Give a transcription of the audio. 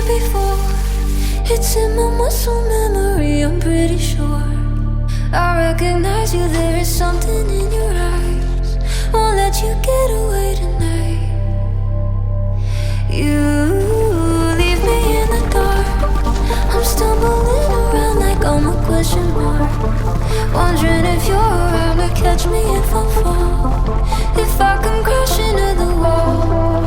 before. It's in my muscle memory, I'm pretty sure. I recognize you, there is something in your eyes. Won't let you get away tonight. You leave me in the dark. I'm stumbling around like I'm a question mark. Wondering if you're around to catch me if I fall. If I come crashing to the wall.